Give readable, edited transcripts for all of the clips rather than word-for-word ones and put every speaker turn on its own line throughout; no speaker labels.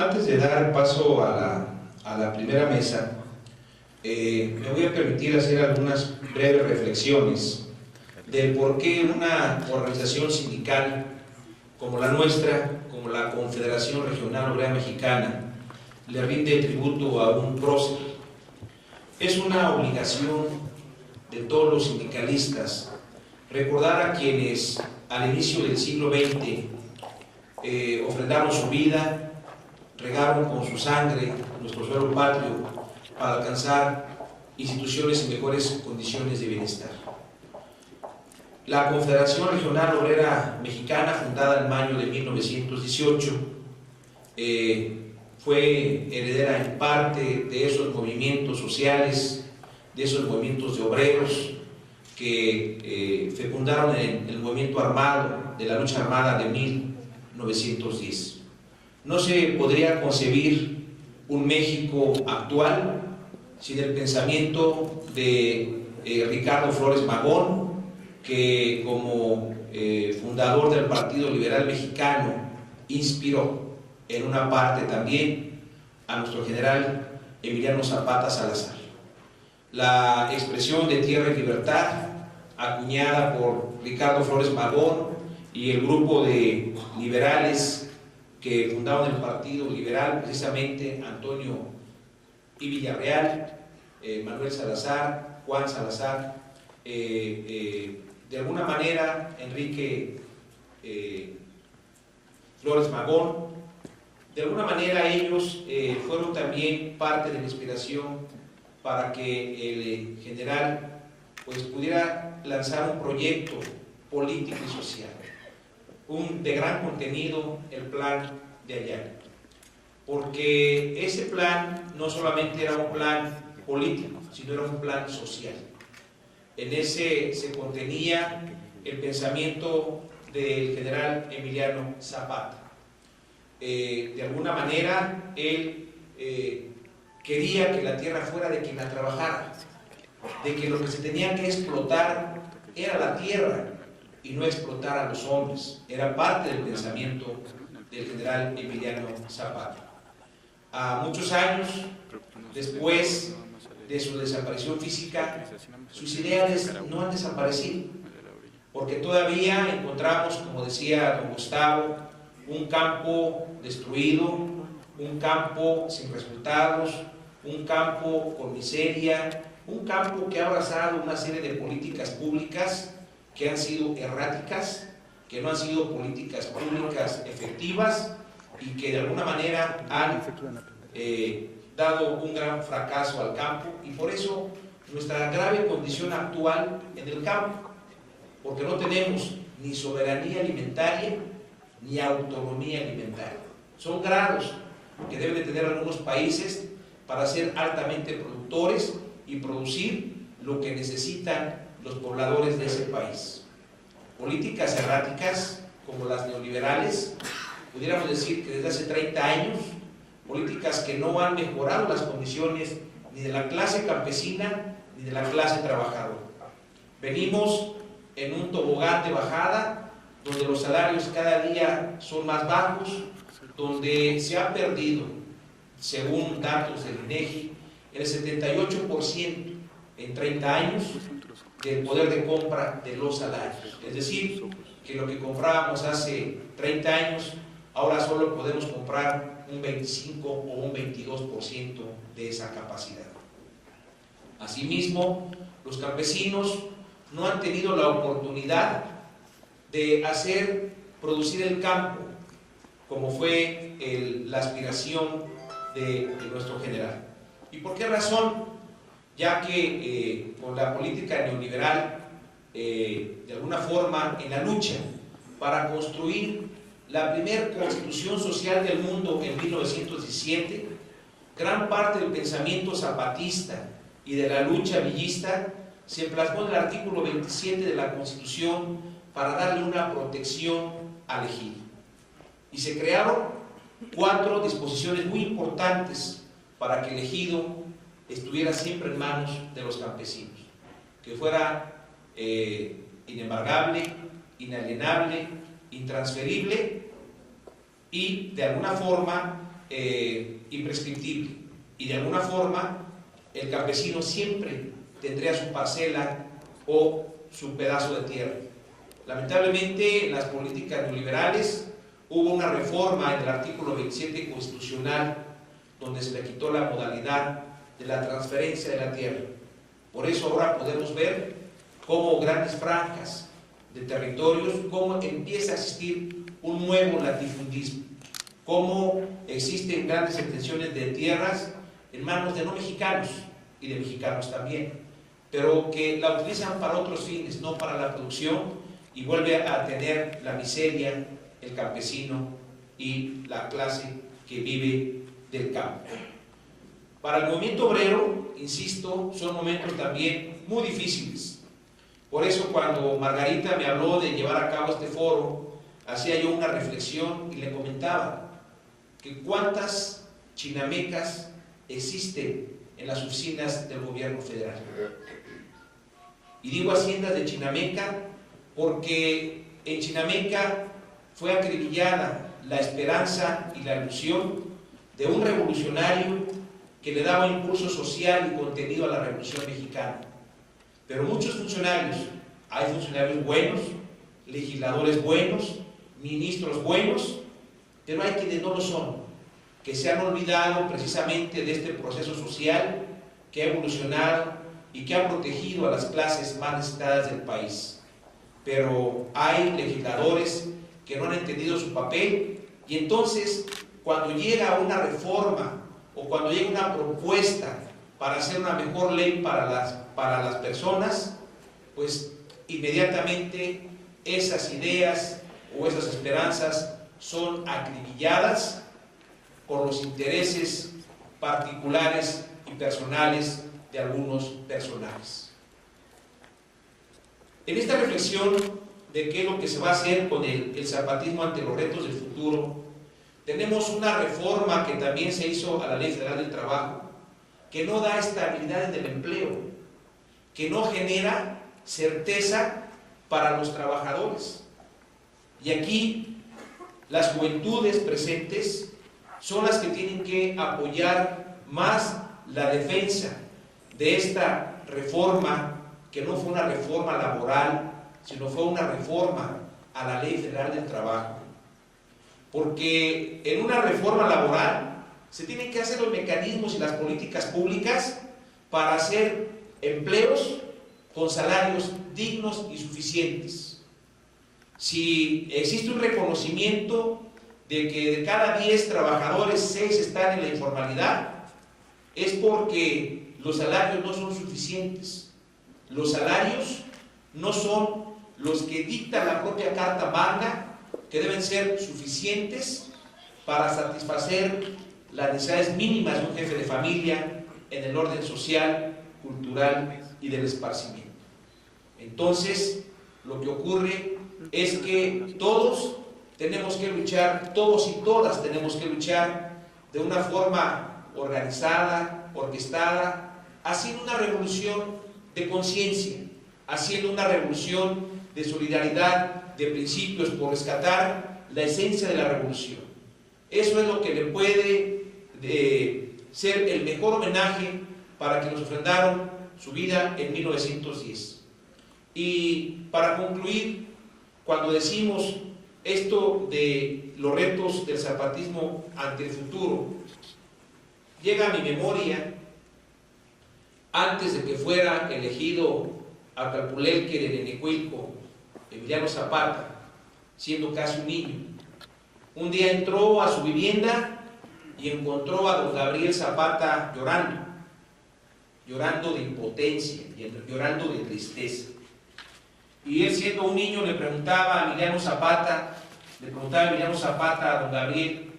Antes de dar paso a la primera mesa, me voy a permitir hacer algunas breves reflexiones del por qué una organización sindical como la nuestra, como la Confederación Regional Obrera Mexicana, le rinde tributo a un prócer. Es una obligación de todos los sindicalistas recordar a quienes al inicio del siglo XX ofrendaron su vida, regaron con su sangre nuestro suelo patrio para alcanzar instituciones en mejores condiciones de bienestar. La Confederación Regional Obrera Mexicana, fundada en mayo de 1918, fue heredera en parte de esos movimientos sociales, de esos movimientos de obreros que fecundaron en el movimiento armado, de la lucha armada de 1910. No se podría concebir un México actual sin el pensamiento de Ricardo Flores Magón, que como fundador del Partido Liberal Mexicano inspiró en una parte también a nuestro general Emiliano Zapata Salazar. La expresión de Tierra y Libertad, acuñada por Ricardo Flores Magón y el grupo de liberales que fundaron el Partido Liberal, precisamente Antonio y Villarreal, Manuel Salazar, Juan Salazar, de alguna manera Enrique Flores Magón, de alguna manera ellos fueron también parte de la inspiración para que el general pues pudiera lanzar un proyecto político y social, de gran contenido, el plan de Ayala, porque ese plan no solamente era un plan político, sino era un plan social. En ese se contenía el pensamiento del general Emiliano Zapata. De alguna manera él quería que la tierra fuera de quien la trabajara, de que lo que se tenía que explotar era la tierra y no explotar a los hombres. Era parte del pensamiento del general Emiliano Zapata. A muchos años después de su desaparición física, sus ideales no han desaparecido, porque todavía encontramos, como decía don Gustavo, un campo destruido, un campo sin resultados, un campo con miseria, un campo que ha abrazado una serie de políticas públicas que han sido erráticas, que no han sido políticas públicas efectivas y que de alguna manera han dado un gran fracaso al campo, y por eso nuestra grave condición actual en el campo, porque no tenemos ni soberanía alimentaria ni autonomía alimentaria. Son grados que deben de tener algunos países para ser altamente productores y producir lo que necesitan los pobladores de ese país. Políticas erráticas como las neoliberales, pudiéramos decir que desde hace 30 años, políticas que no han mejorado las condiciones ni de la clase campesina ni de la clase trabajadora. Venimos en un tobogán de bajada, donde los salarios cada día son más bajos, donde se ha perdido, según datos del INEGI, el 78% en 30 años del poder de compra de los salarios. Es decir, que lo que comprábamos hace 30 años, ahora solo podemos comprar un 25 o un 22% de esa capacidad. Asimismo, los campesinos no han tenido la oportunidad de hacer producir el campo, como fue la aspiración de nuestro general. ¿Y por qué razón? Ya que con la política neoliberal, de alguna forma, en la lucha para construir la primera constitución social del mundo en 1917, gran parte del pensamiento zapatista y de la lucha villista se plasmó en el artículo 27 de la Constitución para darle una protección al ejido. Y se crearon 4 disposiciones muy importantes para que el ejido estuviera siempre en manos de los campesinos, que fuera inembargable, inalienable, intransferible y de alguna forma imprescriptible, y de alguna forma el campesino siempre tendría su parcela o su pedazo de tierra. Lamentablemente, en las políticas neoliberales hubo una reforma en el artículo 27 constitucional donde se le quitó la modalidad de la transferencia de la tierra. Por eso ahora podemos ver cómo grandes franjas de territorios, cómo empieza a existir un nuevo latifundismo, cómo existen grandes extensiones de tierras en manos de no mexicanos y de mexicanos también, pero que la utilizan para otros fines, no para la producción, y vuelve a tener la miseria el campesino y la clase que vive del campo. Para el movimiento obrero, insisto, son momentos también muy difíciles. Por eso cuando Margarita me habló de llevar a cabo este foro, hacía yo una reflexión y le comentaba que cuántas chinamecas existen en las oficinas del gobierno federal. Y digo haciendas de Chinameca porque en Chinameca fue acribillada la esperanza y la ilusión de un revolucionario que le daba impulso social y contenido a la Revolución Mexicana. Pero muchos funcionarios, hay funcionarios buenos, legisladores buenos, ministros buenos, pero hay quienes no lo son, que se han olvidado precisamente de este proceso social que ha evolucionado y que ha protegido a las clases más necesitadas del país. Pero hay legisladores que no han entendido su papel, y entonces cuando llega una reforma o cuando llega una propuesta para hacer una mejor ley para las personas, pues inmediatamente esas ideas o esas esperanzas son acribilladas por los intereses particulares y personales de algunos personajes. En esta reflexión de qué es lo que se va a hacer con el zapatismo ante los retos del futuro, tenemos una reforma que también se hizo a la Ley Federal del Trabajo, que no da estabilidad en el empleo, que no genera certeza para los trabajadores. Y aquí las juventudes presentes son las que tienen que apoyar más la defensa de esta reforma, que no fue una reforma laboral, sino fue una reforma a la Ley Federal del Trabajo. Porque en una reforma laboral se tienen que hacer los mecanismos y las políticas públicas para hacer empleos con salarios dignos y suficientes. Si existe un reconocimiento de que de cada 10 trabajadores, 6 están en la informalidad, es porque los salarios no son suficientes. Los salarios no son los que dicta la propia Carta Magna, que deben ser suficientes para satisfacer las necesidades mínimas de un jefe de familia en el orden social, cultural y del esparcimiento. Entonces, lo que ocurre es que todos tenemos que luchar, todos y todas tenemos que luchar de una forma organizada, orquestada, haciendo una revolución de conciencia, haciendo una revolución de solidaridad, de principios, por rescatar la esencia de la revolución. Eso es lo que le puede ser el mejor homenaje para quienes ofrendaron su vida en 1910. Y para concluir, cuando decimos esto de los retos del zapatismo ante el futuro, llega a mi memoria, antes de que fuera elegido Acapulelque de Nenecuilco, Emiliano Zapata, siendo casi un niño, un día entró a su vivienda y encontró a don Gabriel Zapata llorando de impotencia, llorando de tristeza. Y él, siendo un niño, le preguntaba a Emiliano Zapata a don Gabriel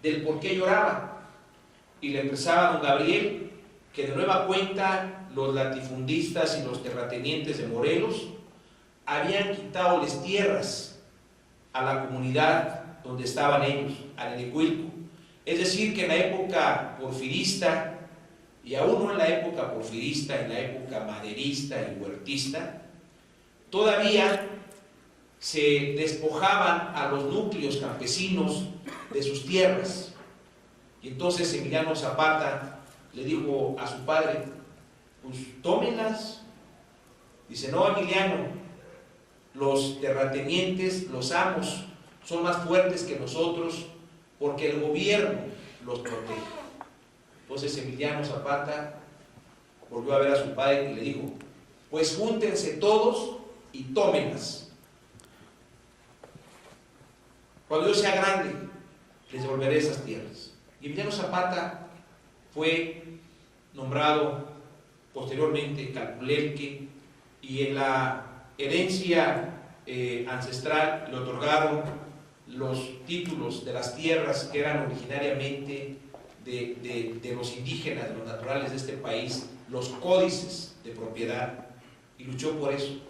del por qué lloraba, y le expresaba a don Gabriel que de nueva cuenta los latifundistas y los terratenientes de Morelos habían quitado las tierras a la comunidad donde estaban ellos, a Nenecuilco. Es decir, que en la época porfirista, y aún no en la época porfirista, en la época maderista y huertista, todavía se despojaban a los núcleos campesinos de sus tierras. Y entonces Emiliano Zapata le dijo a su padre, pues tómenlas. Dice, no, Emiliano, los terratenientes, los amos, son más fuertes que nosotros porque el gobierno los protege. Entonces Emiliano Zapata volvió a ver a su padre y le dijo, pues júntense todos y tómenlas. Cuando yo sea grande, les devolveré esas tierras. Y Emiliano Zapata fue nombrado posteriormente Calpulenque, y en la herencia ancestral le otorgaron los títulos de las tierras que eran originariamente de los indígenas, de los naturales de este país, los códices de propiedad, y luchó por eso.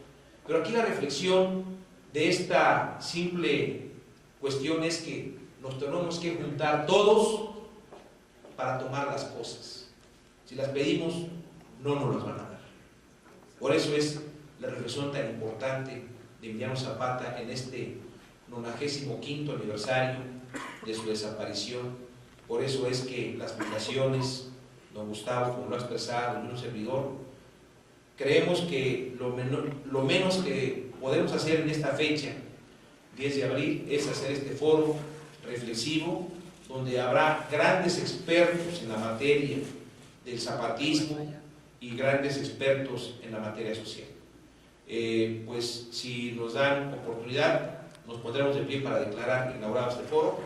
Pero aquí la reflexión de esta simple cuestión es que nos tenemos que juntar todos para tomar las cosas. Si las pedimos, no nos las van a dar. Por eso es la reflexión tan importante de Emiliano Zapata en este 95º aniversario de su desaparición. Por eso es que las fundaciones, don Gustavo, como lo ha expresado, y un servidor, creemos que lo menos que podemos hacer en esta fecha, 10 de abril, es hacer este foro reflexivo, donde habrá grandes expertos en la materia del zapatismo y grandes expertos en la materia social. Pues si nos dan oportunidad, nos pondremos de pie para declarar inaugurado este foro.